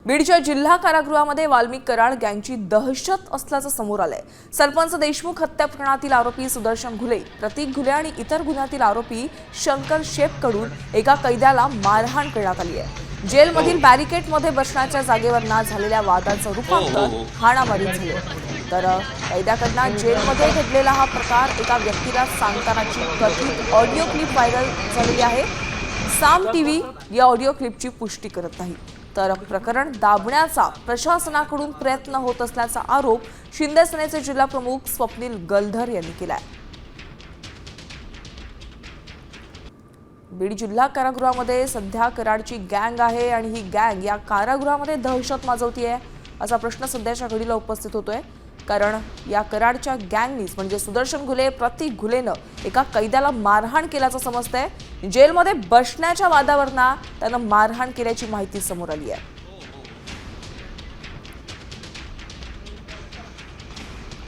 बीडच्या जिल्हा कारागृहामध्ये वाल्मिक कराड गँगची दहशत असल्याचं समोर आलंय। सरपंच देशमुख हत्या प्रकरणातील आरोपी सुदर्शन घुले, प्रतीक घुले आणि इतर गुन्ह्यातील आरोपी शंकर शेखकडून एका कैद्याला मारहाण करण्यात आली आहे। जेलमधील बॅरिकेडमध्ये बसण्याच्या जागेवर ना झालेल्या वादाचं रूपांतर हाणामारीत झालं। तर कैद्याकडनं जेलमध्ये घडलेला हा प्रकार एका व्यक्तीला सांगतानाची कथित ऑडिओ क्लिप व्हायरल झालेली आहे। साम टीव्ही या ऑडिओ क्लिपची पुष्टी करत नाही, तर प्रकरण दाबण्याचा प्रशासनाकडून प्रयत्न होत असल्याचा आरोप शिंदे सेनेचे जिल्हा प्रमुख स्वप्नील गलधर यांनी केलाय। बीड जिल्हा कारागृहामध्ये सध्या कराडची गँग आहे आणि ही गँग या कारागृहामध्ये दहशत माजवतीये असा प्रश्न सध्याच्या घडीला उपस्थित होतोय। कारण या कराडच्या गँगनीच म्हणजे सुदर्शन घुले, प्रतीक घुलेनं एका कैद्याला मारहाण केल्याचं समजतंय। जेलमध्ये बसण्याच्या वादावरनं त्यानं मारहाण केल्याची माहिती समोर आली आहे।